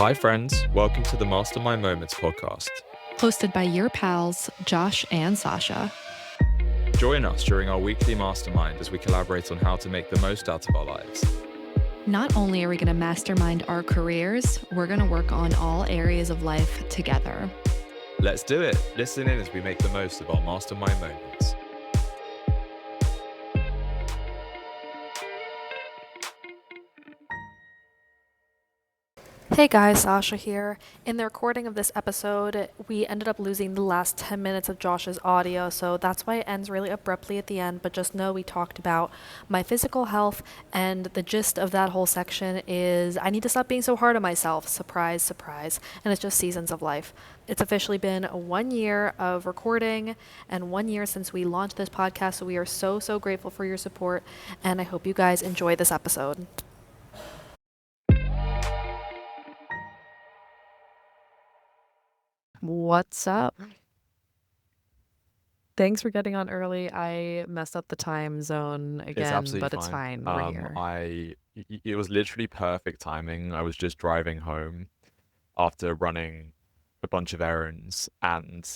Hi, friends. Welcome to the Mastermind Moments podcast. Hosted by your pals, Josh and Sasha. Join us during our weekly mastermind as we collaborate on how to make the most out of our lives. Not only are we going to mastermind our careers, we're going to work on all areas of life together. Let's do it. Listen in as we make the most of our mastermind moments. Hey guys, Sasha here. In the recording of this episode, we ended up losing the last 10 minutes of Josh's audio, so that's why it ends really abruptly at the end, but just know we talked about my physical health, and the gist of that whole section is I need to stop being so hard on myself. Surprise, surprise. And it's just seasons of life. It's officially been 1 year of recording and 1 year since we launched this podcast, so we are so grateful for your support, and I hope you guys enjoy this episode. What's up? Thanks for getting on early. I messed up the time zone It's again, absolutely but it's fine. fine. We're here. It was literally perfect timing. I was just driving home after running a bunch of errands, and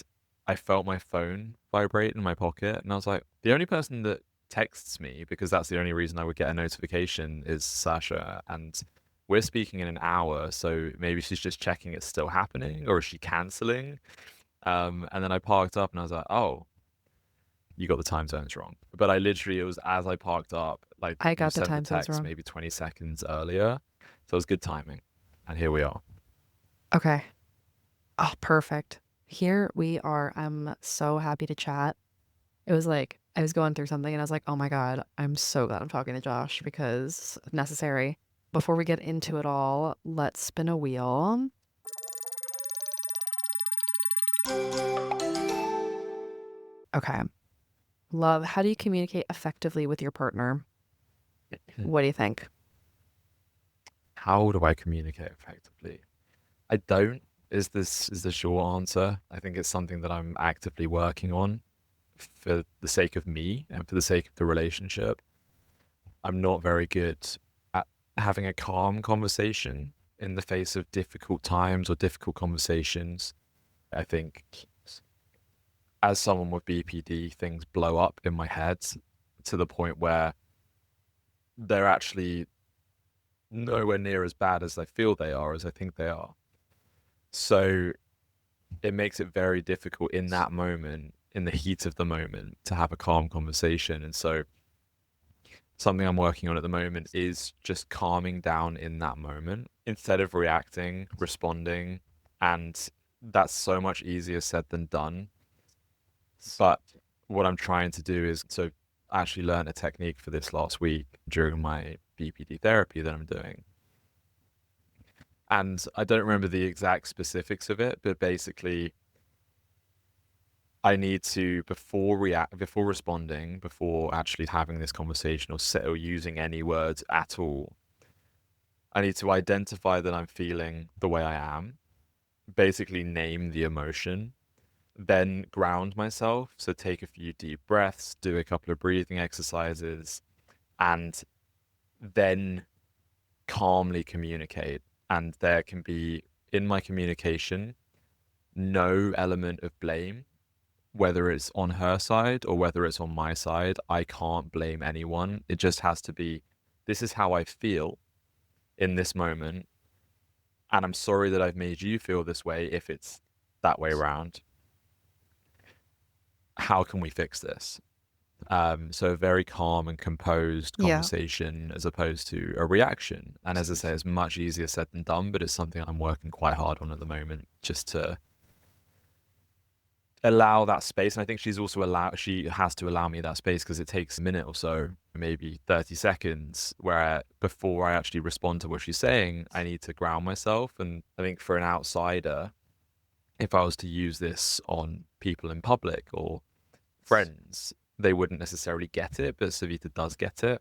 I felt my phone vibrate in my pocket, and I was like, the only person that texts me, because that's the only reason I would get a notification, is Sasha, and we're speaking in an hour, so maybe she's just checking it's still happening, or is she canceling? And then I parked up and I was like, oh, you got the time zones wrong. But it was as I parked up, like I you got the sent the time zones text wrong. maybe 20 seconds earlier. So it was good timing. And here we are. Okay. Oh, perfect. Here we are. I'm so happy to chat. It was like I was going through something and I was like, oh my God, I'm so glad I'm talking to Josh because necessary. Before we get into it all, let's spin a wheel. Okay. Love, how do you communicate effectively with your partner? What do you think? How do I communicate effectively? I don't is the short answer. I think it's something that I'm actively working on for the sake of me and for the sake of the relationship. I'm not very good at having a calm conversation in the face of difficult times or difficult conversations. I think as someone with BPD, things blow up in my head to the point where they're actually nowhere near as bad as I feel they are, as I think they are. So it makes it very difficult in that moment, in the heat of the moment, to have a calm conversation. And so something I'm working on at the moment is just calming down in that moment instead of reacting, responding. And that's so much easier said than done. But what I'm trying to do is I actually learned a technique for this last week during my BPD therapy that I'm doing. And I don't remember the exact specifics of it, but basically I need to before responding, before actually having this conversation or using any words at all, I need to identify that I'm feeling the way I am, basically name the emotion, then ground myself. So take a few deep breaths, do a couple of breathing exercises, and then calmly communicate. And there can be, in my communication, no element of blame, whether it's on her side or whether it's on my side. I can't blame anyone. It just has to be, this is how I feel in this moment. And I'm sorry that I've made you feel this way if it's that way around. How can we fix this? So a very calm and composed Yeah. conversation as opposed to a reaction. And as I say, it's much easier said than done, but it's something I'm working quite hard on at the moment, just to allow that space. And I think she has to allow me that space, because it takes a minute or so, maybe 30 seconds, where before I actually respond to what she's saying, I need to ground myself. And I think for an outsider, if I was to use this on people in public or friends, they wouldn't necessarily get it, but Savita does get it.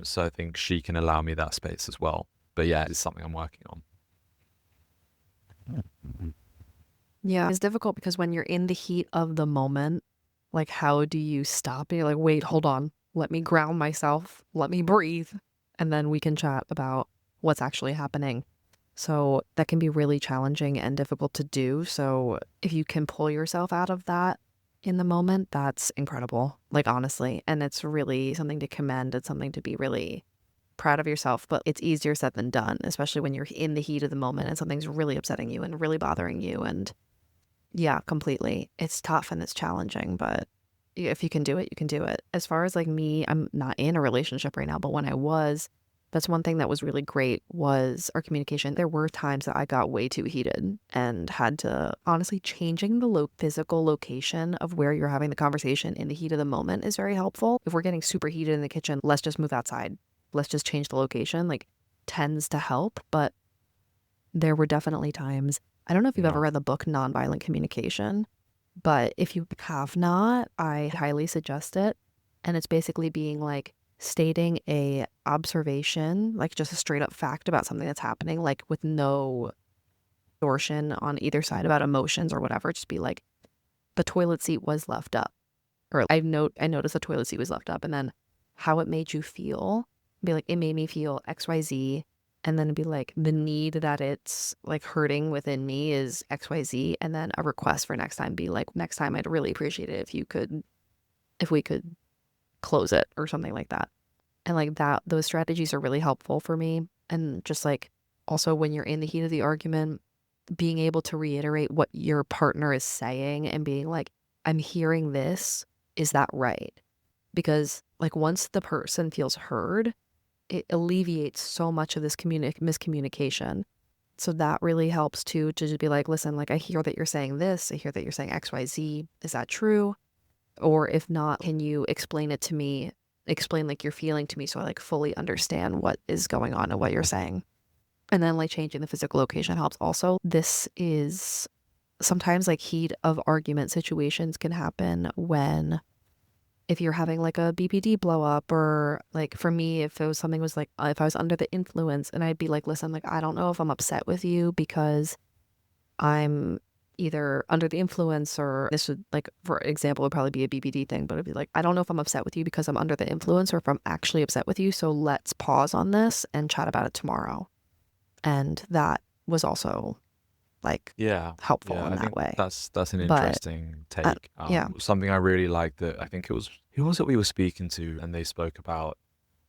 So I think she can allow me that space as well. But yeah, it's something I'm working on. Yeah. It's difficult because when you're in the heat of the moment, like, how do you stop it? You're like, wait, hold on. Let me ground myself. Let me breathe. And then we can chat about what's actually happening. So that can be really challenging and difficult to do. So if you can pull yourself out of that in the moment, that's incredible, like honestly. And it's really something to commend. It's something to be really proud of yourself, but it's easier said than done, especially when you're in the heat of the moment and something's really upsetting you and really bothering you. And yeah, completely. It's tough and it's challenging, but if you can do it, you can do it. As far as like me, I'm not in a relationship right now, but when I was, that's one thing that was really great was our communication. There were times that I got way too heated and had to honestly changing the physical location of where you're having the conversation in the heat of the moment is very helpful. If we're getting super heated in the kitchen, let's just move outside. Let's just change the location, like tends to help, but there were definitely times. I don't know if you've ever Yeah. read the book Nonviolent Communication, but if you have not, I highly suggest it. And it's basically being like stating a observation, like just a straight up fact about something that's happening, like with no distortion on either side about emotions or whatever. Just be like, the toilet seat was left up. Or I noticed the toilet seat was left up, and then how it made you feel. Be like, it made me feel XYZ. And then be like, the need that it's like hurting within me is XYZ. And then a request for next time be like, next time I'd really appreciate it if we could close it or something like that. And like that, those strategies are really helpful for me. And just like also when you're in the heat of the argument, being able to reiterate what your partner is saying and being like, I'm hearing this. Is that right? Because like once the person feels heard, it alleviates so much of this miscommunication. So that really helps too, to just be like, listen, like I hear that you're saying this, I hear that you're saying XYZ. Is that true? Or if not, can you explain it to me? Explain like your feeling to me so I like fully understand what is going on and what you're saying. And then like changing the physical location helps also. This is sometimes like heat of argument situations can happen when if you're having like a BPD blow up, or like for me, if it was something was like, if I was under the influence and I'd be like, listen, like, I don't know if I'm upset with you because I'm either under the influence, or this would like, for example, would probably be a BPD thing, but it'd be like, I don't know if I'm upset with you because I'm under the influence or if I'm actually upset with you. So let's pause on this and chat about it tomorrow. And that was also like Yeah, helpful yeah. in I that think way. that's an But interesting take. yeah, Something I really liked that I think it was who was it we were speaking to, and they spoke about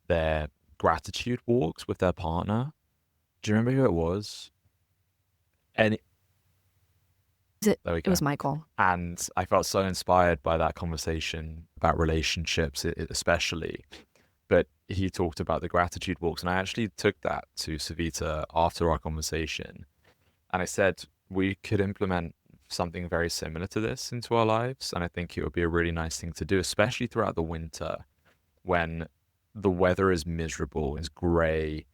their gratitude walks with their partner. Do you remember who it was? And there we it was go. Michael. And I felt so inspired by that conversation about relationships, especially. But he talked about the gratitude walks, and I actually took that to Savita after our conversation. And I said we could implement something very similar to this into our lives. And I think it would be a really nice thing to do, especially throughout the winter when the weather is miserable, it's gray.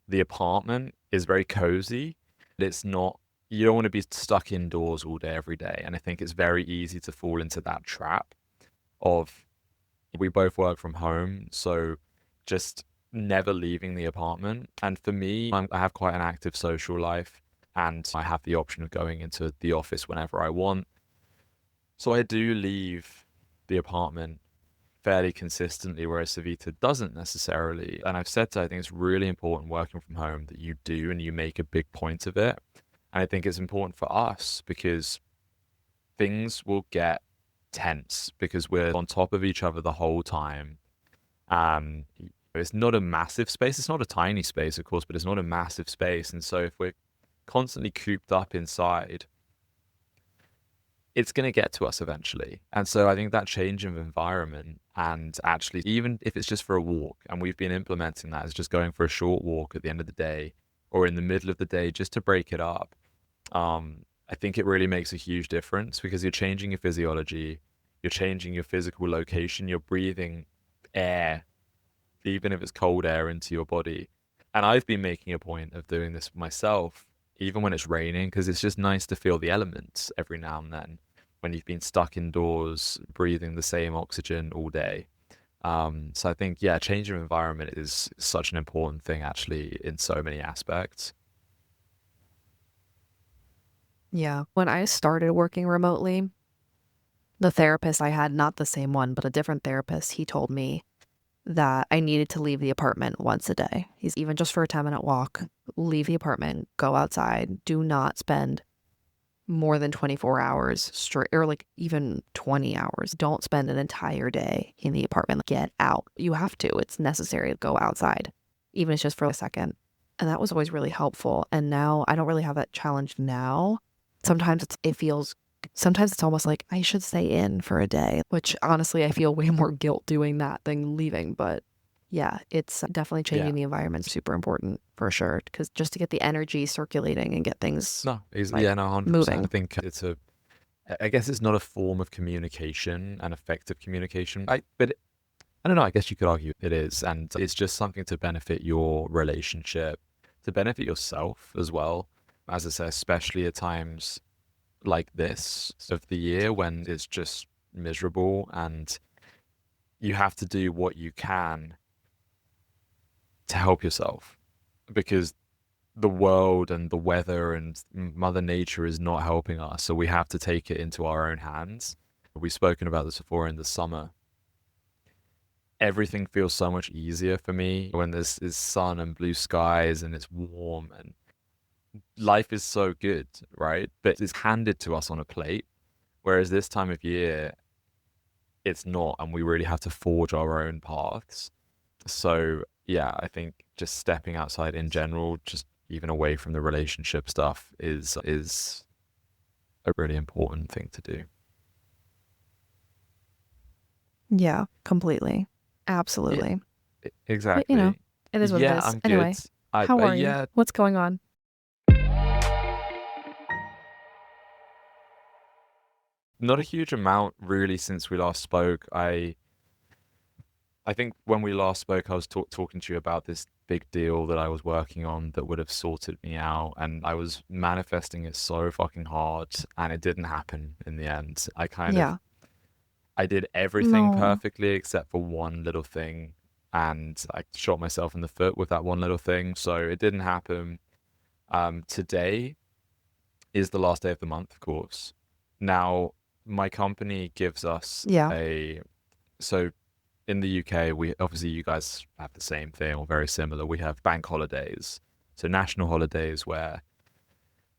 The apartment is very cozy. It's not, you don't want to be stuck indoors all day, every day. And I think it's very easy to fall into that trap of we both work from home. So just never leaving the apartment. And for me, I have quite an active social life and I have the option of going into the office whenever I want. So I do leave the apartment fairly consistently, whereas Savita doesn't necessarily. And I've said to her, I think it's really important working from home that you do and you make a big point of it. And I think it's important for us because things will get tense because we're on top of each other the whole time. Um, it's not a massive space. It's not a tiny space, of course, but it's not a massive space. And so if we're constantly cooped up inside, it's going to get to us eventually. And so I think that change of environment, and actually, even if it's just for a walk, and we've been implementing that as just going for a short walk at the end of the day or in the middle of the day just to break it up, I think it really makes a huge difference because you're changing your physiology, you're changing your physical location, you're breathing air, even if it's cold air, into your body. And I've been making a point of doing this myself, even when it's raining, because it's just nice to feel the elements every now and then when you've been stuck indoors, breathing the same oxygen all day. So I think, yeah, change of environment is such an important thing, actually, in so many aspects. Yeah. When I started working remotely, the therapist I had, not the same one, but a different therapist, he told me that I needed to leave the apartment once a day. He's even just for a 10-minute walk, leave the apartment, go outside, do not spend more than 24 hours straight, or like even 20 hours. Don't spend an entire day in the apartment. Get out. You have to. It's necessary to go outside, even if it's just for a second. And that was always really helpful. And now I don't really have that challenge now. Sometimes sometimes it's almost like I should stay in for a day, which honestly, I feel way more guilt doing that than leaving. But yeah, it's definitely Yeah. changing the environment super important for sure. Because just to get the energy circulating and get things No, like yeah, no, 100%. I moving. think I guess it's not a form of communication, an effective communication. But I don't know, I guess you could argue it is. And it's just something to benefit your relationship, to benefit yourself as well. As I say, especially at times like this of the year when it's just miserable and you have to do what you can to help yourself because the world and the weather and Mother Nature is not helping us. So we have to take it into our own hands. We've spoken about this before in the summer. Everything feels so much easier for me when there's is sun and blue skies and it's warm and life is so good, right? But it's handed to us on a plate. Whereas this time of year, it's not, and we really have to forge our own paths. So yeah, I think just stepping outside in general, just even away from the relationship stuff, is a really important thing to do. Yeah, completely. Yeah, Absolutely. But exactly. it is what it Yeah, is. I'm good. Anyway, how are you? Yeah, What's going on? not a huge amount really since we last spoke. I think when we last spoke, I was talking to you about this big deal that I was working on that would have sorted me out, and I was manifesting it so fucking hard, and it didn't happen in the end. Yeah. I did everything No. perfectly except for one little thing, and I shot myself in the foot with that one little thing, so it didn't happen. Today is the last day of the month, of course. Now, my company gives us Yeah. so in the UK, we obviously you guys have the same thing or very similar. We have bank holidays, so national holidays where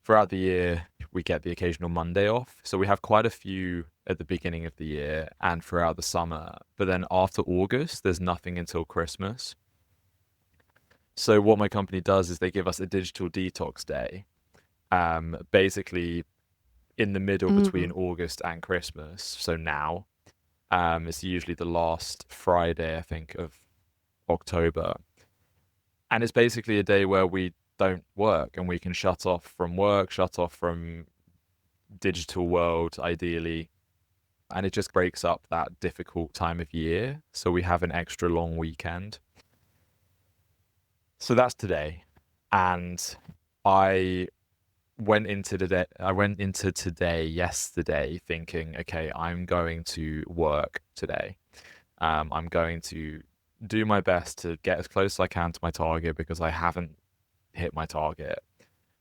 throughout the year we get the occasional Monday off. So we have quite a few at the beginning of the year and throughout the summer. But then after August, there's nothing until Christmas. So what my company does is they give us a digital detox day, basically in the middle between Mm. August and Christmas. So now, it's usually the last Friday, I think, of October. And it's basically a day where we don't work and we can shut off from work, shut off from digital world, ideally. And it just breaks up that difficult time of year. So we have an extra long weekend. So that's today. And I I went into today yesterday thinking, okay, I'm going to work today. I'm going to do my best to get as close as I can to my target because I haven't hit my target.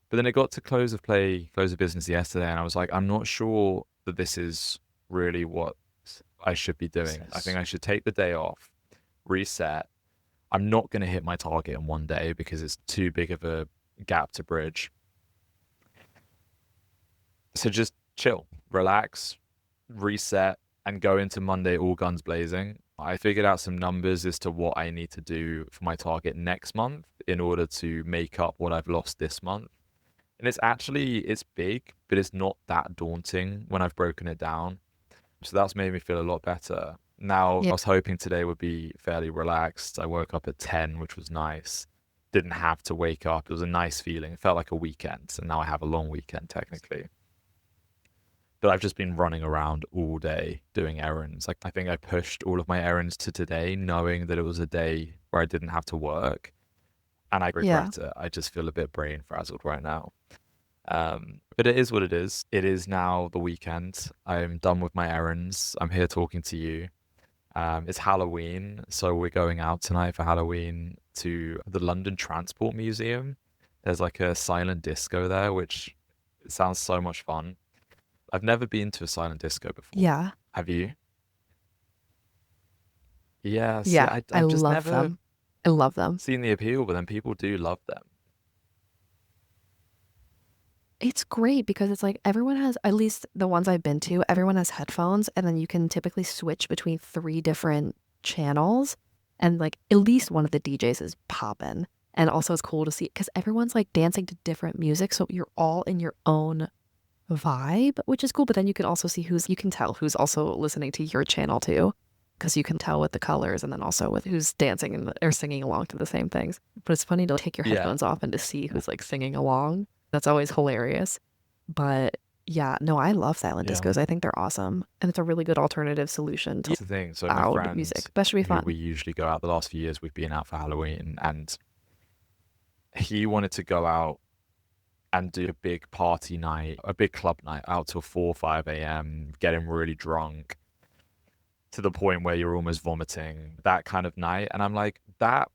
But then it got to close of business yesterday, and I was like, I'm not sure that this is really what I should be doing. I think I should take the day off, reset. I'm not going to hit my target in one day because it's too big of a gap to bridge. So just chill, relax, reset, and go into Monday all guns blazing. I figured out some numbers as to what I need to do for my target next month in order to make up what I've lost this month. And it's big, but it's not that daunting when I've broken it down. So that's made me feel a lot better. Now, Yeah. I was hoping today would be fairly relaxed. I woke up at 10, which was nice. Didn't have to wake up. It was a nice feeling. It felt like a weekend. And now I have a long weekend, technically. But I've just been running around all day doing errands. Like, I think I pushed all of my errands to today, knowing that it was a day where I didn't have to work. And I Yeah. regret it. I just feel a bit brain frazzled right now. But it is what it is. It is now the weekend. I'm done with my errands. I'm here talking to you. It's Halloween, so we're going out tonight for Halloween to the London Transport Museum. There's like a silent disco there, which sounds so much fun. I've never been to a silent disco before. Yeah. Have you? Yeah, see, Yeah. I I've just love never them. I love them. seen the appeal, but then people do love them. It's great because it's like everyone has, at least the ones I've been to, everyone has headphones, and then you can typically switch between 3 different channels, and like at least one of the DJs is popping. And also it's cool to see because everyone's like dancing to different music, so you're all in your own vibe, which is cool. But then you can also see you can tell who's also listening to your channel too, because you can tell with the colors and then also with who's dancing or singing along to the same things. But it's funny to take your Yeah, headphones off and to see who's like singing along. That's always hilarious. But yeah, no, I love silent yeah. discos. I think they're awesome. And it's a really good alternative solution to That's the thing. So my loud music. friend That should be who we fun. usually go out the last few years, we've been out for Halloween, and he wanted to go out and do a big party night, a big club night out till 4 5 a.m., getting really drunk to the point where you're almost vomiting, that kind of night. And I'm like, that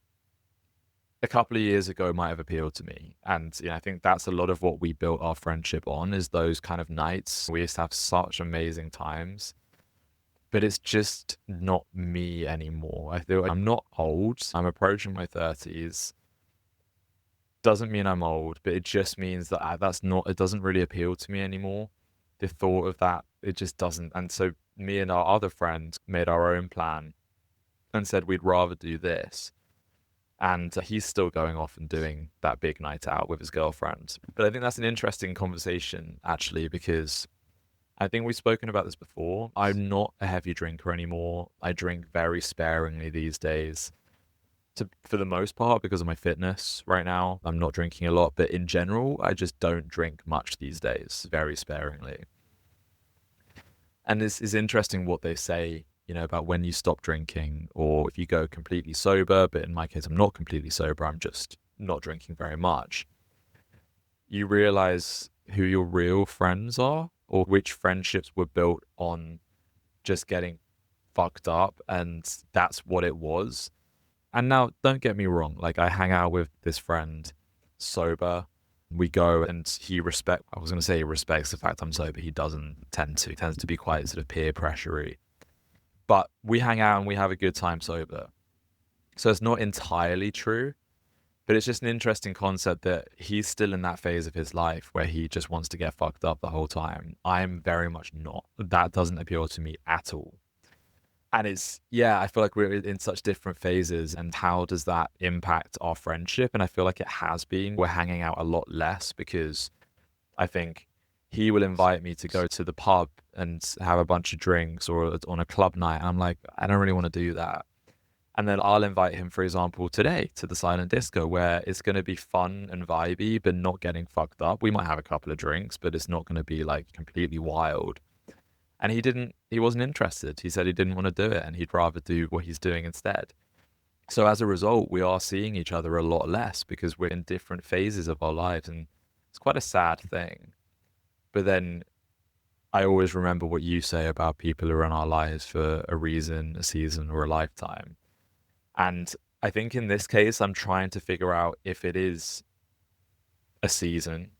a couple of years ago might have appealed to me. And I think that's a lot of what we built our friendship on, is those kind of nights. We used to have such amazing times, but it's just not me anymore. I feel like I'm not old. I'm approaching my 30s. Doesn't mean I'm old, but it just means that it doesn't really appeal to me anymore. The thought of that, it just doesn't. And so me and our other friend made our own plan and said we'd rather do this. And he's still going off and doing that big night out with his girlfriend. But I think that's an interesting conversation, actually, because I think we've spoken about this before. I'm not a heavy drinker anymore. I drink very sparingly these days. For the most part, because of my fitness right now, I'm not drinking a lot. But in general, I just don't drink much these days, very sparingly. And this is interesting what they say, about when you stop drinking or if you go completely sober. But in my case, I'm not completely sober. I'm just not drinking very much. You realize who your real friends are, or which friendships were built on just getting fucked up. And that's what it was. And now, don't get me wrong, like I hang out with this friend sober. We go and I was going to say he respects the fact I'm sober. He doesn't tend to. He tends to be quite sort of peer pressury. But we hang out and we have a good time sober. So it's not entirely true, but it's just an interesting concept that he's still in that phase of his life where he just wants to get fucked up the whole time. I'm very much not. That doesn't appeal to me at all. And yeah, I feel like we're in such different phases. And how does that impact our friendship? And I feel like it has been. We're hanging out a lot less because I think he will invite me to go to the pub and have a bunch of drinks or on a club night. And I'm like, I don't really want to do that. And then I'll invite him, for example, today to the silent disco, where it's going to be fun and vibey, but not getting fucked up. We might have a couple of drinks, but it's not going to be like completely wild. And he wasn't interested. He said he didn't want to do it and he'd rather do what he's doing instead. So as a result, we are seeing each other a lot less because we're in different phases of our lives. And it's quite a sad thing. But then I always remember what you say about people who are in our lives for a reason, a season, or a lifetime. And I think in this case, I'm trying to figure out if it is a season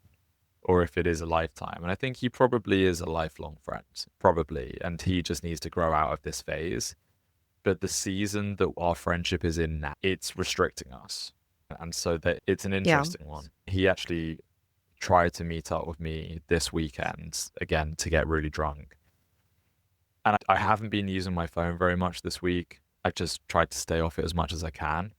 or if it is a lifetime. And I think he probably is a lifelong friend, probably. And he just needs to grow out of this phase. But the season that our friendship is in now, it's restricting us. And so that it's an Yeah. interesting one. He actually tried to meet up with me this weekend again to get really drunk. And I haven't been using my phone very much this week. I just tried to stay off it as much as I can.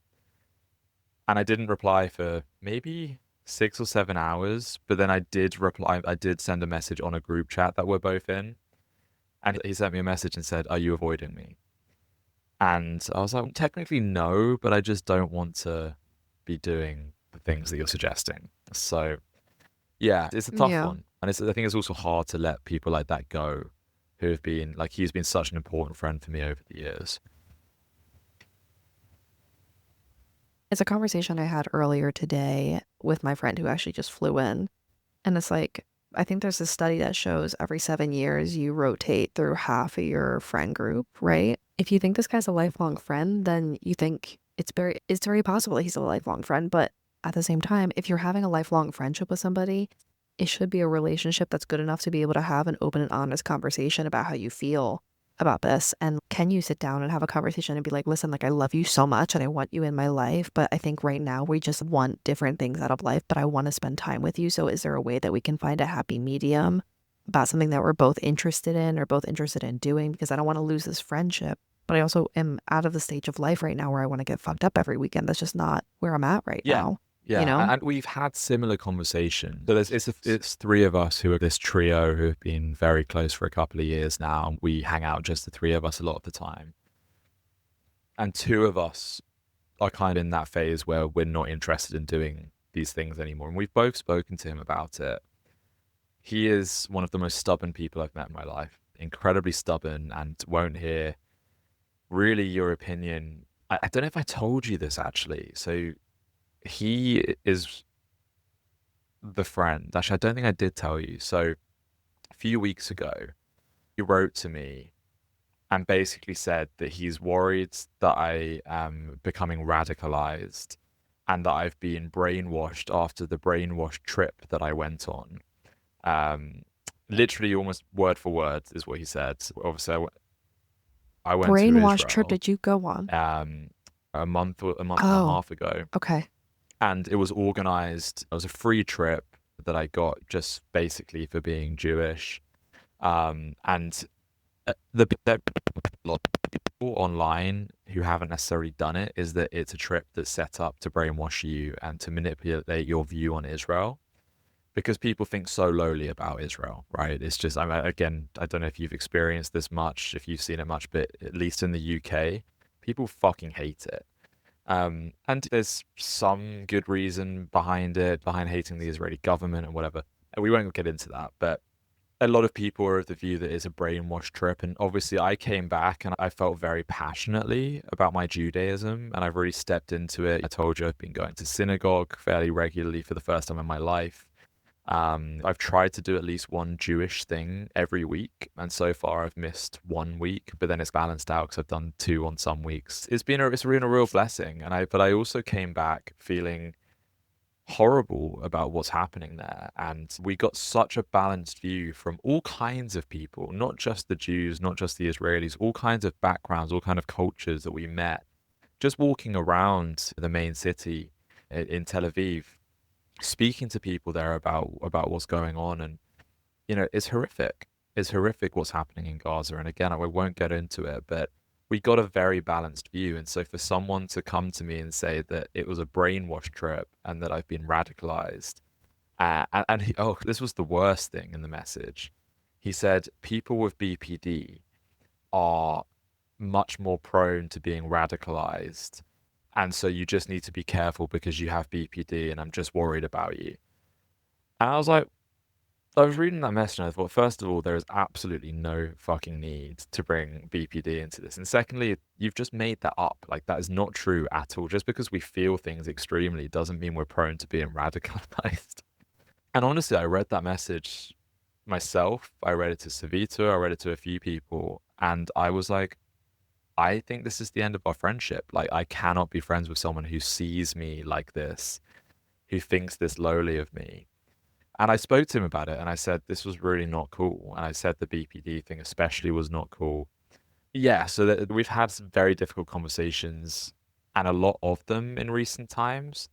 And I didn't reply for maybe 6 or 7 hours, but then I did reply. I did send a message on a group chat that we're both in. And he sent me a message and said, "Are you avoiding me?" And I was like, technically no, but I just don't want to be doing the things that you're suggesting. So yeah, it's a tough Yeah. one. And I think it's also hard to let people like that go who have been like, he's been such an important friend for me over the years. It's a conversation I had earlier today with my friend who actually just flew in. And it's like, I think there's a study that shows every 7 years you rotate through half of your friend group, right? If you think this guy's a lifelong friend, then you think it's very possible that he's a lifelong friend. But at the same time, if you're having a lifelong friendship with somebody, it should be a relationship that's good enough to be able to have an open and honest conversation about how you feel about this, and can you sit down and have a conversation and be like, listen, like, I love you so much and I want you in my life, but I think right now we just want different things out of life, but I want to spend time with you. So is there a way that we can find a happy medium about something that we're both interested in or both interested in doing? Because I don't want to lose this friendship, but I also am out of the stage of life right now where I want to get fucked up every weekend. That's just not where I'm at right Yeah. now, you Yeah, know? and we've had similar conversations. So it's three of us who are this trio who have been very close for a couple of years now. We hang out just the three of us a lot of the time. And two of us are kind of in that phase where we're not interested in doing these things anymore. And we've both spoken to him about it. He is one of the most stubborn people I've met in my life, incredibly stubborn and won't hear really your opinion. I don't know if I told you this actually. So he is the friend. Actually, I don't think I did tell you. So a few weeks ago, he wrote to me and basically said that he's worried that I am becoming radicalized and that I've been brainwashed after the brainwash trip that I went on. Um, Literally, almost word for word is what he said. Obviously, I went to Brainwash trip Israel did you go on? um, a month and a Oh, half ago, okay. and it was organized. It was a free trip that I got just basically for being Jewish. And the lot of people online who haven't necessarily done it is that it's a trip that's set up to brainwash you and to manipulate your view on Israel because people think so lowly about Israel, right? It's just, again, I don't know if you've experienced this much, if you've seen it much, but at least in the UK, people fucking hate it. And there's some good reason behind it, behind hating the Israeli government and whatever. And we won't get into that, but a lot of people are of the view that it's a brainwash trip. And obviously, I came back and I felt very passionately about my Judaism, and I've really stepped into it. I told you I've been going to synagogue fairly regularly for the first time in my life. I've tried to do at least one Jewish thing every week, and so far I've missed 1 week, but then it's balanced out because I've done two on some weeks. It's been a real blessing, but I also came back feeling horrible about what's happening there. And we got such a balanced view from all kinds of people, not just the Jews, not just the Israelis, all kinds of backgrounds, all kind of cultures that we met just walking around the main city in Tel Aviv, speaking to people there about what's going on. And it's horrific. It's horrific what's happening in Gaza. And again, I won't get into it, but we got a very balanced view. And so for someone to come to me and say that it was a brainwash trip and that I've been radicalized, this was the worst thing in the message. He said people with BPD are much more prone to being radicalized. And so you just need to be careful because you have BPD and I'm just worried about you. And I was reading that message and I thought, first of all, there is absolutely no fucking need to bring BPD into this. And secondly, you've just made that up. Like, that is not true at all. Just because we feel things extremely doesn't mean we're prone to being radicalized. And honestly, I read that message myself. I read it to Savita. I read it to a few people. And I was like, I think this is the end of our friendship. Like, I cannot be friends with someone who sees me like this, who thinks this lowly of me. And I spoke to him about it and I said, this was really not cool. And I said the BPD thing especially was not cool. Yeah, so that we've had some very difficult conversations and a lot of them in recent times,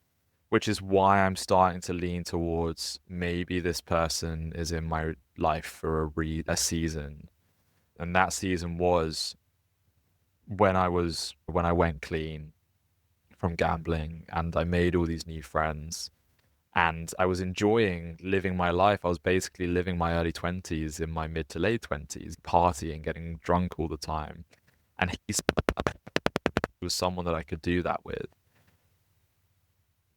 which is why I'm starting to lean towards maybe this person is in my life for a season. And that season was when I went clean from gambling and I made all these new friends and I was enjoying living my life. I was basically living my early 20s in my mid to late 20s, partying, getting drunk all the time. And he was someone that I could do that with.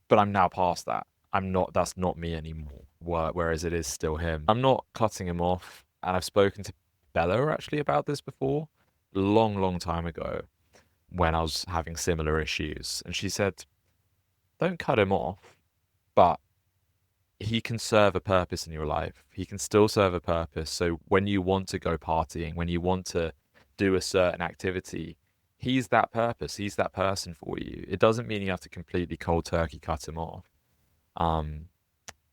But I'm now past that. That's not me anymore. Whereas it is still him. I'm not cutting him off. And I've spoken to Bella actually about this before, long, long time ago when I was having similar issues. And she said, don't cut him off, but he can serve a purpose in your life. He can still serve a purpose. So when you want to go partying, when you want to do a certain activity, he's that purpose. He's that person for you. It doesn't mean you have to completely cold turkey cut him off. Um,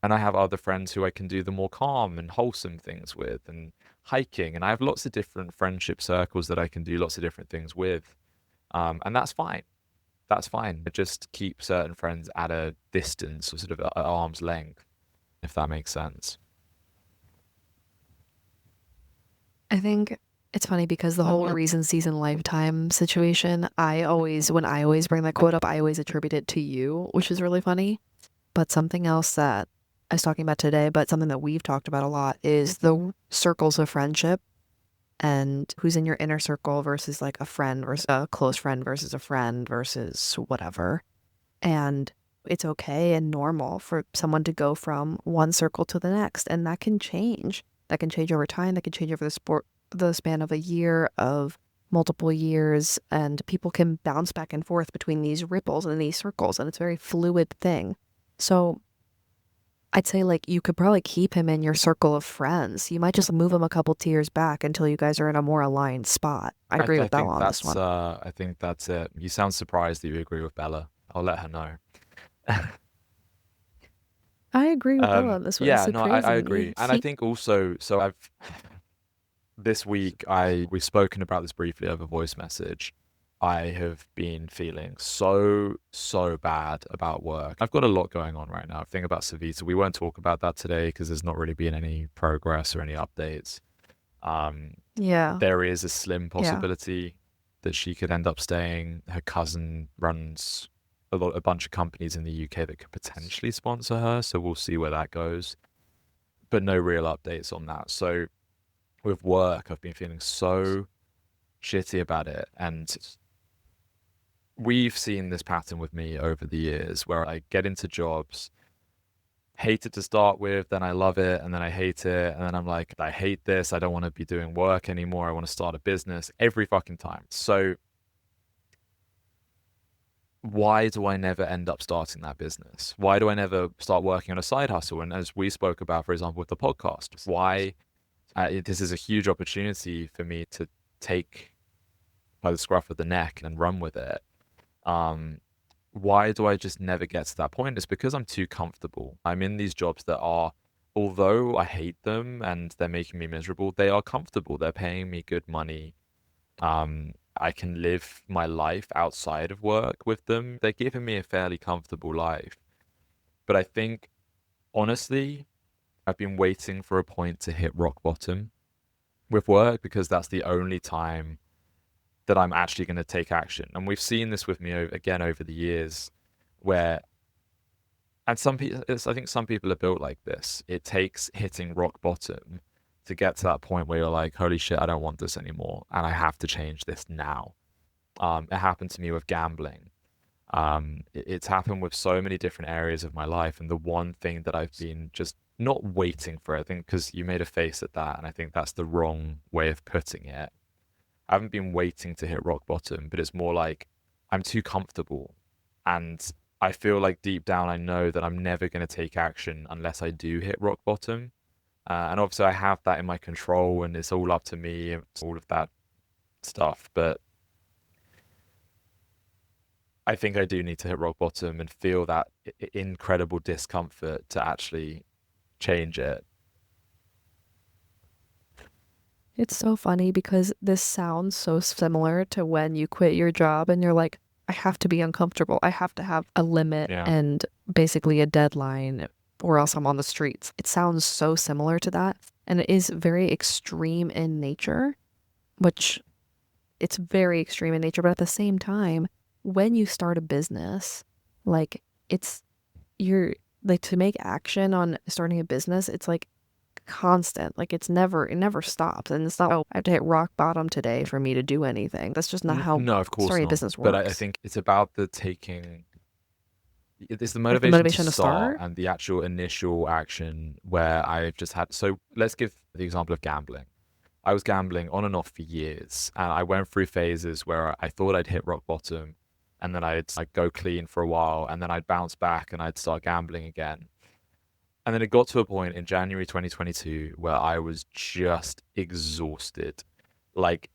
And I have other friends who I can do the more calm and wholesome things with, and hiking. And I have lots of different friendship circles that I can do lots of different things with. And that's fine. That's fine. Just keep certain friends at a distance or sort of at arm's length, if that makes sense. I think it's funny because the whole reason season lifetime situation, when I always bring that quote up, I always attribute it to you, which is really funny. But something else that I was talking about today, but something that we've talked about a lot is the circles of friendship and who's in your inner circle versus like a friend versus a close friend versus a friend versus whatever. And it's okay and normal for someone to go from one circle to the next. And that can change. That can change over time. That can change over the span of a year, of multiple years. And people can bounce back and forth between these ripples and these circles. And it's a very fluid thing. So I'd say like you could probably keep him in your circle of friends. You might just move him a couple tiers back until you guys are in a more aligned spot. I agree I with Bella think on this that's one. I think that's it. You sound surprised that you agree with Bella. I'll let her know. I agree with Bella on this one, Yeah, no, I surprisingly. agree. And I think also, so I've this week we've spoken about this briefly over voice message. I have been feeling so bad about work. I've got a lot going on right now. I think about Savita. We won't talk about that today because there's not really been any progress or any updates. Yeah. There is a slim Yeah. possibility that she could end up staying. Her cousin runs a bunch of companies in the UK that could potentially sponsor her, so we'll see where that goes. But no real updates on that. So with work, I've been feeling so shitty about it, and we've seen this pattern with me over the years where I get into jobs, hate it to start with, then I love it, and then I hate it, and then I'm like, I hate this, I don't want to be doing work anymore, I want to start a business every fucking time. So why do I never end up starting that business? Why do I never start working on a side hustle? And as we spoke about, for example, with the podcast, why this is a huge opportunity for me to take by the scruff of the neck and run with it. Um, why do I just never get to that point? It's because I'm too comfortable. I'm in these jobs that are, although I hate them and they're making me miserable, they are comfortable. They're paying me good money. I can live my life outside of work with them. They're giving me a fairly comfortable life. But I think, honestly, I've been waiting for a point to hit rock bottom with work because that's the only time that I'm actually going to take action. And we've seen this with me again over the years where, and some people, I think some people are built like this. It takes hitting rock bottom to get to that point where you're like, holy shit, I don't want this anymore. And I have to change this now. It happened to me with gambling. It's happened with so many different areas of my life. And the one thing that I've been just not waiting for, I think, because you made a face at that, and I think that's the wrong way of putting it. I haven't been waiting to hit rock bottom, but it's more like I'm too comfortable. And I feel like deep down, I know that I'm never going to take action unless I do hit rock bottom. And obviously, I have that in my control and it's all up to me, and all of that stuff. But I think I do need to hit rock bottom and feel that incredible discomfort to actually change it. It's so funny because this sounds so similar to when you quit your job and you're like, I have to be uncomfortable. I have to have a limit Yeah. and basically a deadline or else I'm on the streets. It sounds so similar to that. And it is very extreme in nature, which it's very extreme in nature. But at the same time, when you start a business, like you're like to make action on starting a business, it's like constant. Like it never stops. And it's not, oh, I have to hit rock bottom today for me to do anything. That's just not how No, of course starting a not. business But I works. think it's about the taking, it's the Like the motivation to motivation to start start. and the actual initial action where I've just had. So let's give the example of gambling. I was gambling on and off for years, and I went through phases where I thought I'd hit rock bottom, and then I'd go clean for a while, and then I'd bounce back and I'd start gambling again. And then it got to a point in January 2022 where I was just exhausted, like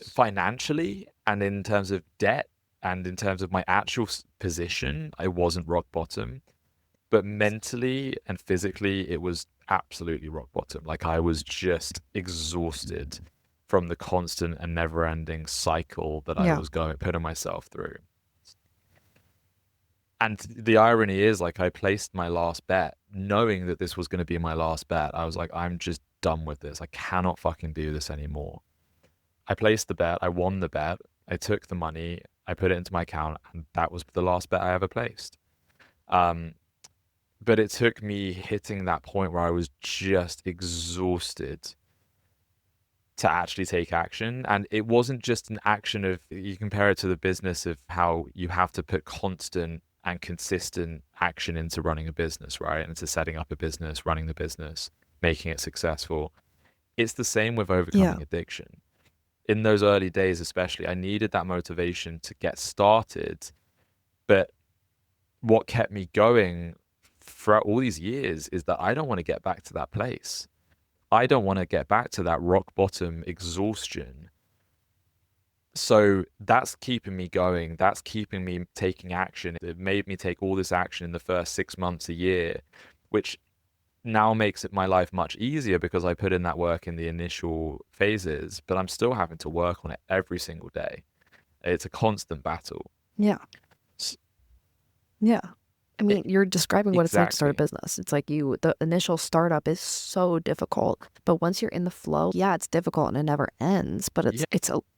financially and in terms of debt and in terms of my actual position. I wasn't rock bottom. But mentally and physically, it was absolutely rock bottom. Like I was just exhausted from the constant and never-ending cycle that I Yeah. was putting myself through. And the irony is, like, I placed my last bet knowing that this was going to be my last bet. I was like, I'm just done with this. I cannot fucking do this anymore. I placed the bet. I won the bet. I took the money. I put it into my account, and that was the last bet I ever placed. Um, but it took me hitting that point where I was just exhausted to actually take action. And it wasn't just an action of, you compare it to the business of how you have to put constant and consistent action into running a business, right? And into setting up a business, running the business, making it successful. It's the same with Yeah. overcoming addiction. In those early days, especially, I needed that motivation to get started. But what kept me going throughout all these years is that I don't want to get back to that place. I don't want to get back to that rock bottom exhaustion. So that's keeping me going. That's keeping me taking action. It made me take all this action in the first 6 months, a year, which now makes it my life much easier because I put in that work in the initial phases, but I'm still having to work on it every single day. It's a constant battle. Yeah. S- Yeah. I it- mean, you're describing what it's like to start a exactly. business. It's like the initial startup is so difficult, but once you're in the flow, yeah, it's difficult and it never ends, but Yeah.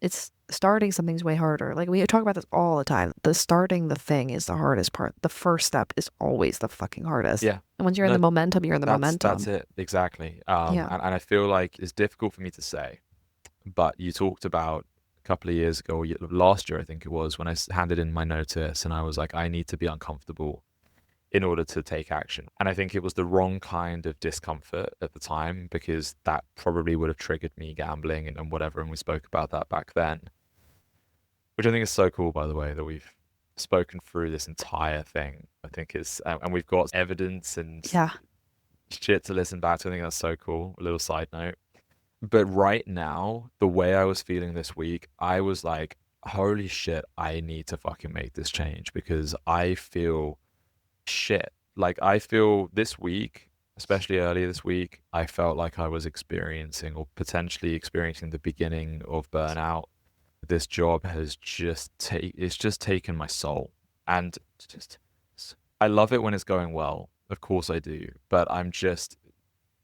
it's starting something's way harder. Like we talk about this all the time. The starting the thing is the hardest part. The first step is always the fucking hardest. Yeah. And once you're in No, the momentum, you're in the that's momentum. it. Exactly. Yeah. And I feel like it's difficult for me to say, but you talked about a couple of years ago, or last year, I think it was, when I handed in my notice and I was like, I need to be uncomfortable in order to take action. And I think it was the wrong kind of discomfort at the time because that probably would have triggered me gambling and whatever. And we spoke about that back then, which I think is so cool, by the way, that we've spoken through this entire thing. I think it's, and we've got evidence and Yeah. shit to listen back to. I think that's so cool. A little side note. But right now, the way I was feeling this week, I was like, holy shit, I need to fucking make this change because I feel shit. Like, I feel this week, especially earlier this week, I felt like I was experiencing or potentially experiencing the beginning of burnout. This job has it's just taken my soul. And just, I love it when it's going well. Of course I do. But I'm just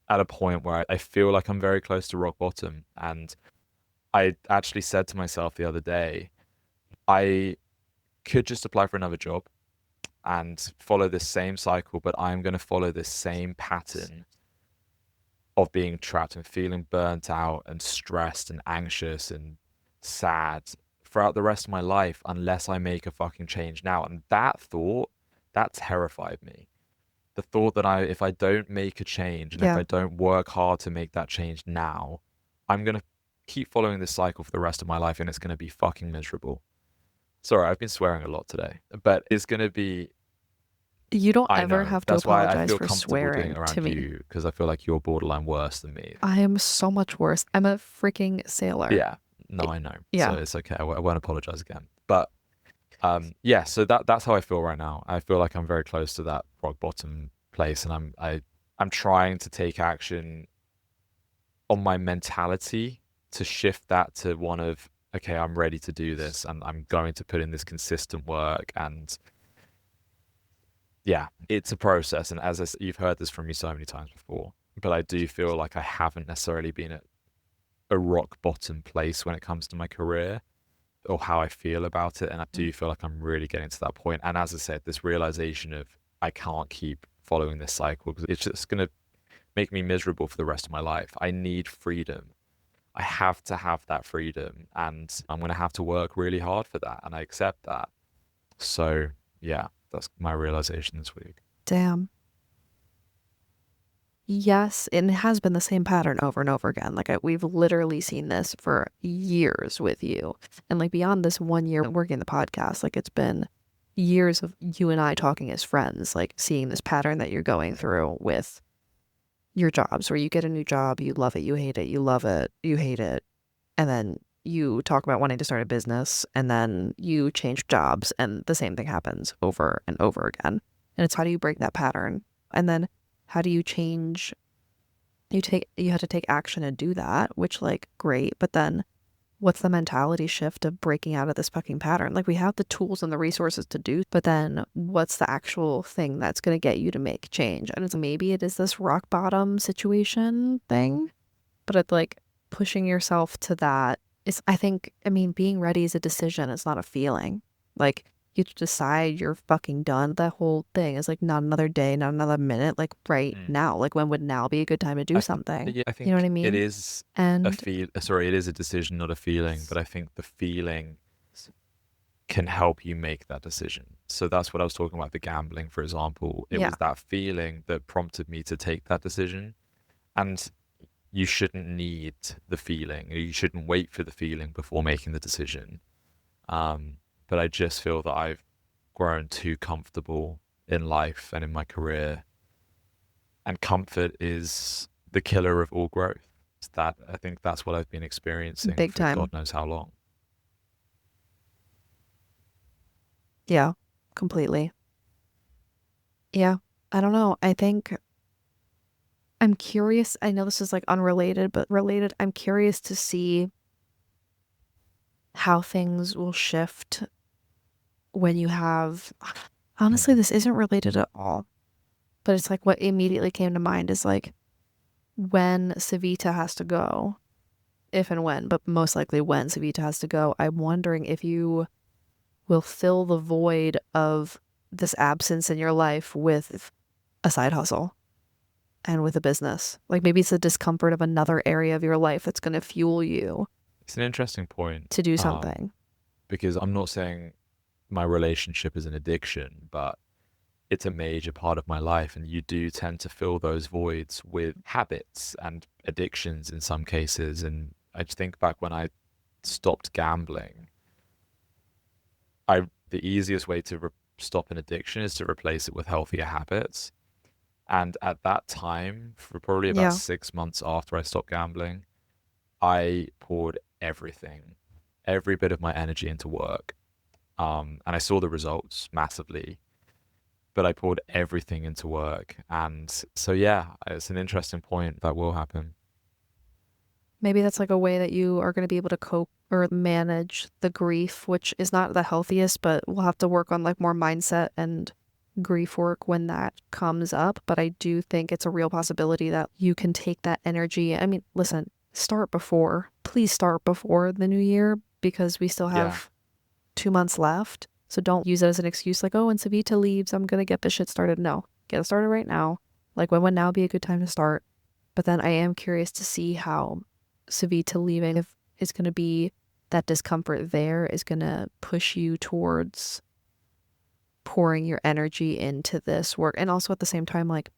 at a point where I feel like I'm very close to rock bottom. And I actually said to myself the other day, I could just apply for another job and follow this same cycle, but I'm going to follow this same pattern of being trapped and feeling burnt out and stressed and anxious and sad throughout the rest of my life unless I make a fucking change now. And that thought, that terrified me. The thought that if I don't make a change and if Yeah. I don't work hard to make that change now, I'm going to keep following this cycle for the rest of my life and it's going to be fucking miserable. Sorry, I've been swearing a lot today, but it's going to be. You don't I ever know. have to That's why I apologize feel for comfortable doing swearing it to around me. you because I feel like you're borderline worse than me. I am so much worse. I'm a freaking sailor. Yeah. No, I know. So Yeah. it's okay. I won't apologize again. But yeah, so that's how I feel right now. I feel like I'm very close to that rock bottom place and I'm trying to take action on my mentality to shift that to one of, okay, I'm ready to do this and I'm going to put in this consistent work. And yeah, it's a process. And as you've heard this from me so many times before, but I do feel like I haven't necessarily been at a rock bottom place when it comes to my career or how I feel about it. And I do feel like I'm really getting to that point. And as I said, this realization of I can't keep following this cycle because it's just going to make me miserable for the rest of my life. I need freedom. I have to have that freedom and I'm going to have to work really hard for that. And I accept that. So, yeah, that's my realization this week. Damn. Yes, and it has been the same pattern over and over again. Like we've literally seen this for years with you. And like beyond this 1 year working the podcast, like it's been years of you and I talking as friends, like seeing this pattern that you're going through with your jobs where you get a new job, you love it, you hate it, you love it, you hate it. And then you talk about wanting to start a business and then you change jobs and the same thing happens over and over again. And it's how do you break that pattern? And then how do you change? You have to take action and do that, which like great, but then what's the mentality shift of breaking out of this fucking pattern? Like we have the tools and the resources to do, but then what's the actual thing that's going to get you to make change? And it's maybe it is this rock bottom situation thing, but it's like pushing yourself to that is, I think, I mean, being ready is a decision. It's not a feeling. Like you decide you're fucking done. That whole thing is like not another day, not another minute, like right now. Like when would now be a good time to do something? Yeah, I You know what think I it mean? is And it is a decision, not a feeling, but I think the feeling can help you make that decision. So that's what I was talking about, the gambling, for example. It yeah, was that feeling that prompted me to take that decision. And you shouldn't need the feeling. You shouldn't wait for the feeling before making the decision. But I just feel that I've grown too comfortable in life and in my career, and comfort is the killer of all growth. That I think that's what I've been experiencing big for God time. knows how long. Yeah, completely. Yeah, I don't know. I think I'm curious. I know this is like unrelated, but related. I'm curious to see how things will shift when you have. Honestly, this isn't related at all, but it's like what immediately came to mind is like when Savita has to go, if and when, but most likely when Savita has to go. I'm wondering if you will fill the void of this absence in your life with a side hustle and with a business. Like maybe it's the discomfort of another area of your life that's going to fuel you It's an interesting point, to do something. because I'm not saying my relationship is an addiction, but it's a major part of my life, and you do tend to fill those voids with habits and addictions in some cases. And I just think back when I stopped gambling, I the easiest way to stop an addiction is to replace it with healthier habits. And at that time, for probably about Yeah. 6 months after I stopped gambling, I poured everything, every bit of my energy into work. And I saw the results massively, but I poured everything into work. And so, yeah, it's an interesting point that will happen. Maybe that's like a way that you are going to be able to cope or manage the grief, which is not the healthiest, but we'll have to work on like more mindset and grief work when that comes up. But I do think it's a real possibility that you can take that energy. I mean, listen, please start before the new year because we still Yeah. have 2 months left. So don't use it as an excuse like, oh, when Savita leaves, I'm going to get this shit started. No, get it started right now. Like, when would now be a good time to start? But then I am curious to see how Savita leaving, if it's going to be that discomfort there, is going to push you towards pouring your energy into this work. And also at the same time, like,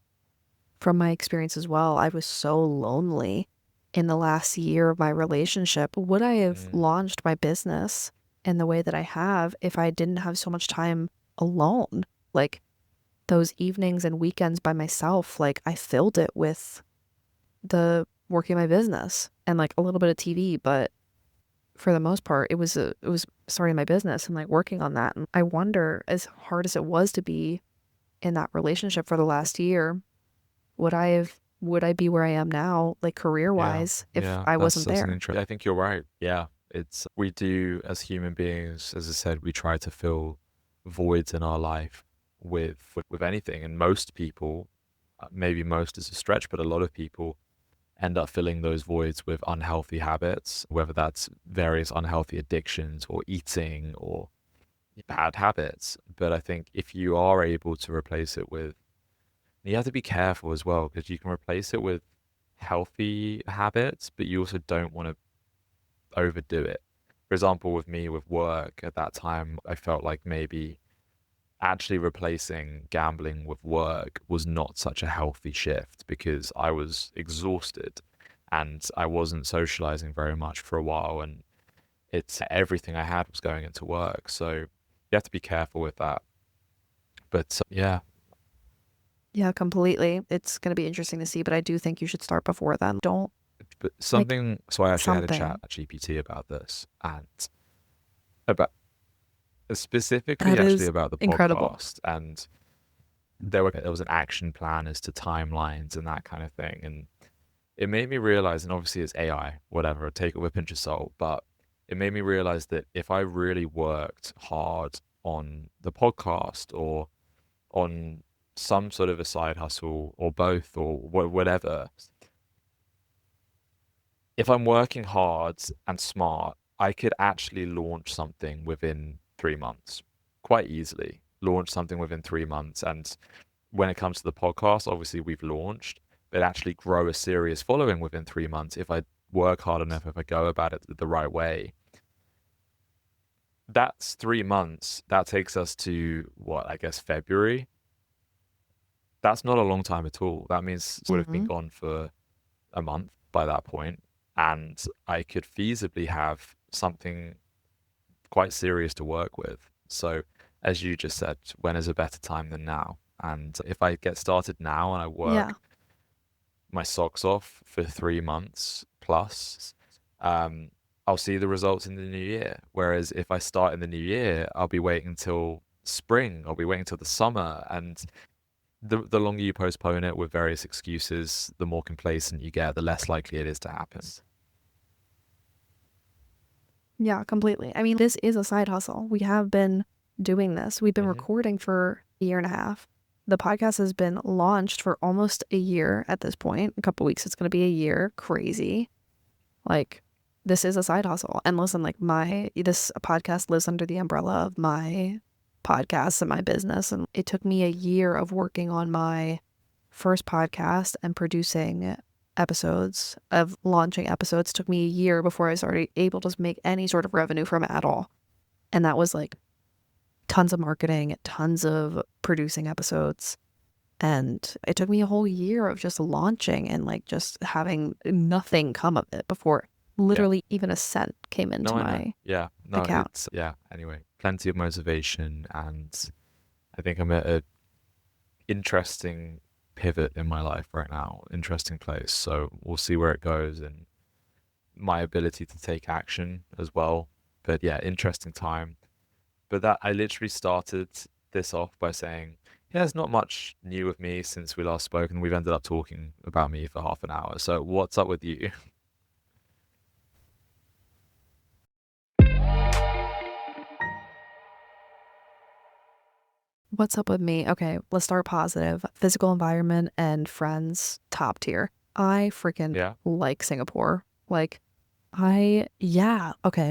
from my experience as well, I was so lonely in the last year of my relationship. Would I have Mm. launched my business in the way that I have if I didn't have so much time alone? Like those evenings and weekends by myself, like I filled it with the working my business and like a little bit of TV, but for the most part, it was starting my business and like working on that. And I wonder, as hard as it was to be in that relationship for the last year, would I be where I am now, like career Yeah. wise, if Yeah. I That's wasn't that's an there? interesting. I think you're right. Yeah. It's we do as human beings, as I said, we try to fill voids in our life with anything, and most people, maybe most is a stretch, but a lot of people end up filling those voids with unhealthy habits, whether that's various unhealthy addictions or eating or bad habits. But I think if you are able to replace it with, you have to be careful as well, because you can replace it with healthy habits, but you also don't want to overdo it. For example, with me with work at that time, I felt like maybe actually replacing gambling with work was not such a healthy shift because I was exhausted and I wasn't socializing very much for a while, and it's everything I had was going into work. So you have to be careful with that. But yeah, Yeah, completely. It's going to be interesting to see, but I do think you should start before then. Don't but like something, so I actually had a chat something. at GPT about this, and about specifically That actually is about the incredible. podcast. And there was an action plan as to timelines and that kind of thing. And it made me realize, and obviously it's AI, whatever, take it with a pinch of salt, but it made me realize that if I really worked hard on the podcast or on some sort of a side hustle or both or whatever, if I'm working hard and smart, I could actually launch something within 3 months quite easily. Launch something within 3 months. And when it comes to the podcast, obviously we've launched, but actually grow a serious following within 3 months if I work hard enough, if I go about it the right way. That's 3 months. That takes us to what, I guess, February. That's not a long time at all. That means it would have been gone for a month by that point, and I could feasibly have something quite serious to work with. So, as you just said, when is a better time than now? And if I get started now and I Yeah. work my socks off for 3 months plus, I'll see the results in the new year. Whereas if I start in the new year, I'll be waiting until spring, I'll be waiting till the summer, and the longer you postpone it with various excuses, the more complacent you get, the less likely it is to happen. Yeah, completely. I mean, this is a side hustle. We have been doing this. We've been recording for a year and a half. The podcast has been launched for almost a year at this point. A couple weeks, it's going to be a year. Crazy. Like, this is a side hustle. And listen, like this podcast lives under the umbrella of my podcast and my business. And it took me a year of working on my first podcast and producing episodes, of launching episodes. It took me a year before I was already able to make any sort of revenue from it at all. And that was like tons of marketing, tons of producing episodes. And it took me a whole year of just launching and like just having nothing come of it before literally even a cent came into my account. Anyway, plenty of motivation, and I think I'm at an interesting pivot in my life right now, interesting place. So we'll see where it goes and my ability to take action as well. But yeah, interesting time. But that I literally started this off by saying, yeah, there's not much new with me since we last spoke, and we've ended up talking about me for half an hour. So what's up with you? What's up with me? Okay, let's start positive. Physical environment and friends, top tier. I freaking Yeah. like Singapore. Like, okay.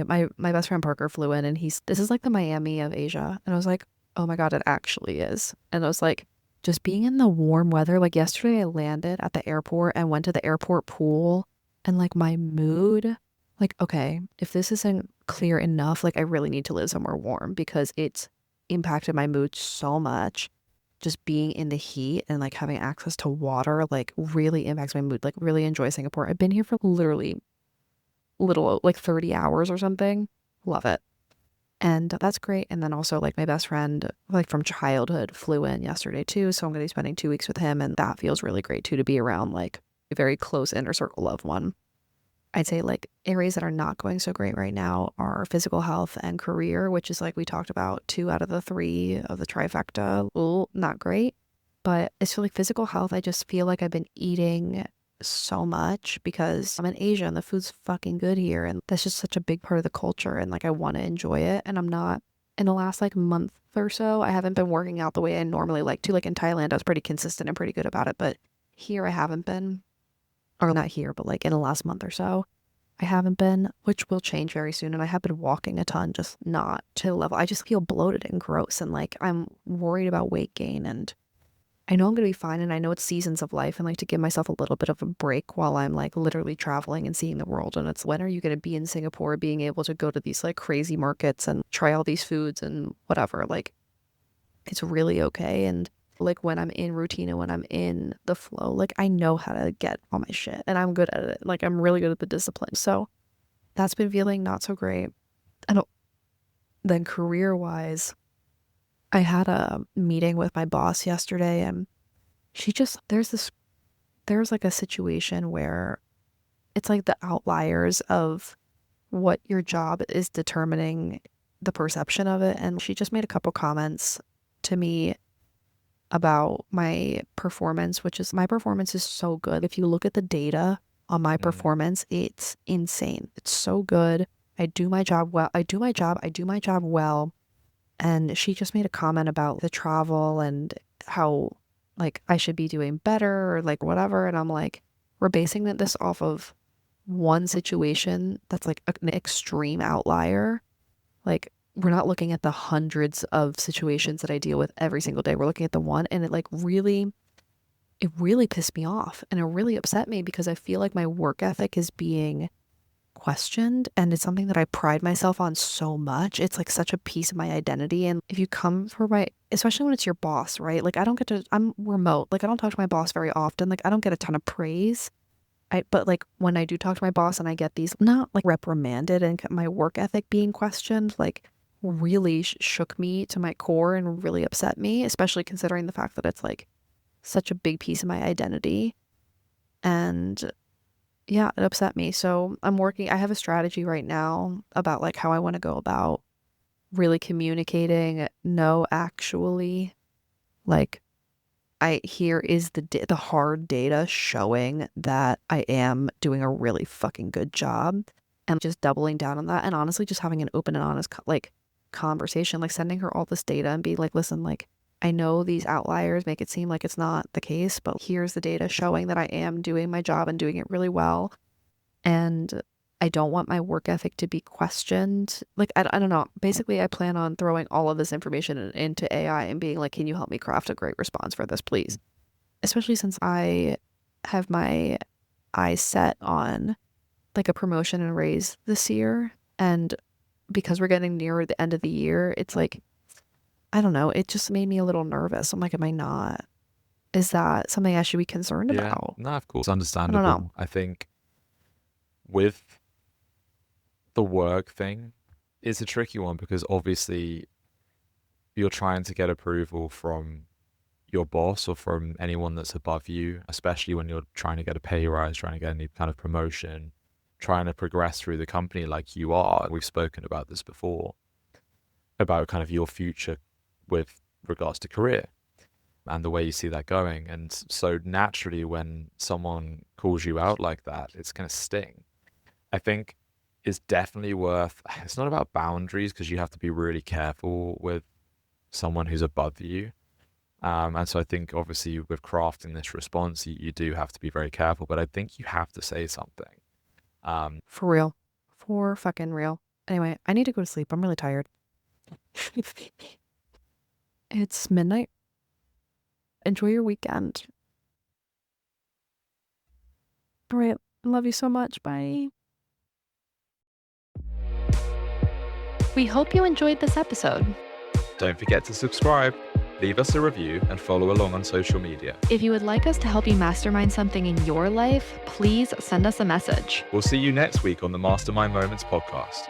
My best friend Parker flew in and this is like the Miami of Asia. And I was like, oh my God, it actually is. And I was like, just being in the warm weather. Like yesterday I landed at the airport and went to the airport pool, and like my mood, like, okay, if this isn't clear enough, like I really need to live somewhere warm because it's impacted my mood so much. Just being in the heat and like having access to water like really impacts my mood. Like, really enjoy Singapore. I've been here for literally like 30 hours or something. Love it. And that's great. And then also like my best friend like from childhood flew in yesterday too, so I'm going to be spending 2 weeks with him, and that feels really great too, to be around like a very close inner circle of one. I'd say like areas that are not going so great right now are physical health and career, which is like we talked about, 2 out of the 3 of the trifecta. Ooh, not great. But it's for like physical health, I just feel like I've been eating so much because I'm in Asia and the food's fucking good here. And that's just such a big part of the culture. And like I want to enjoy it. And I'm not, in the last like month or so, I haven't been working out the way I normally like to. Like in Thailand, I was pretty consistent and pretty good about it. But here I haven't been. Or not here, but like in the last month or so, I haven't been, which will change very soon. And I have been walking a ton, just not to the level. I just feel bloated and gross. And like I'm worried about weight gain. And I know I'm going to be fine. And I know it's seasons of life, and like to give myself a little bit of a break while I'm like literally traveling and seeing the world. And it's, when are you going to be in Singapore, being able to go to these like crazy markets and try all these foods and whatever? Like, it's really okay. And like when I'm in routine and when I'm in the flow, like I know how to get all my shit and I'm good at it. Like I'm really good at the discipline. So that's been feeling not so great. Then career wise, I had a meeting with my boss yesterday, and there's like a situation where it's like the outliers of what your job is determining the perception of it. And she just made a couple comments to me about my performance, which is my performance is so good. If you look at the data on my performance, it's insane. It's so good. I do my job well. I do my job well. And she just made a comment about the travel and how like I should be doing better or like whatever. And I'm like, we're basing this off of one situation that's like an extreme outlier. Like we're not looking at the hundreds of situations that I deal with every single day. We're looking at the one, and it really pissed me off and it really upset me because I feel like my work ethic is being questioned, and it's something that I pride myself on so much. It's like such a piece of my identity. And if you come for especially when it's your boss, right? Like I'm remote. Like I don't talk to my boss very often. Like I don't get a ton of praise. But like when I do talk to my boss and I get these not like reprimanded and my work ethic being questioned, like really shook me to my core and really upset me, especially considering the fact that it's like such a big piece of my identity. And yeah, it upset me. So I have a strategy right now about like how I want to go about really communicating. No, actually, like here is the hard data showing that I am doing a really fucking good job, and just doubling down on that, and honestly just having an open and honest conversation, like sending her all this data and being like, listen, like I know these outliers make it seem like it's not the case, but here's the data showing that I am doing my job and doing it really well. And I don't want my work ethic to be questioned. Like, I don't know. Basically, I plan on throwing all of this information into AI and being like, can you help me craft a great response for this, please? Especially since I have my eyes set on like a promotion and raise this year. And because we're getting nearer the end of the year, it's like, I don't know. It just made me a little nervous. I'm like, am I not? Is that something I should be concerned Yeah, about? no, of course, I don't know. understandable. I think with the work thing, it's a tricky one because obviously you're trying to get approval from your boss or from anyone that's above you, especially when you're trying to get a pay rise, trying to get any kind of promotion, trying to progress through the company like you are. We've spoken about this before, about kind of your future with regards to career and the way you see that going. And so naturally, when someone calls you out like that, it's going to sting. I think it's definitely worth, it's not about boundaries because you have to be really careful with someone who's above you. And so I think obviously with crafting this response, you do have to be very careful, but I think you have to say something. For real. For fucking real. Anyway, I need to go to sleep. I'm really tired. It's midnight. Enjoy your weekend. All right. I love you so much. Bye. We hope you enjoyed this episode. Don't forget to subscribe, leave us a review, and follow along on social media. If you would like us to help you mastermind something in your life, please send us a message. We'll see you next week on the Mastermind Moments podcast.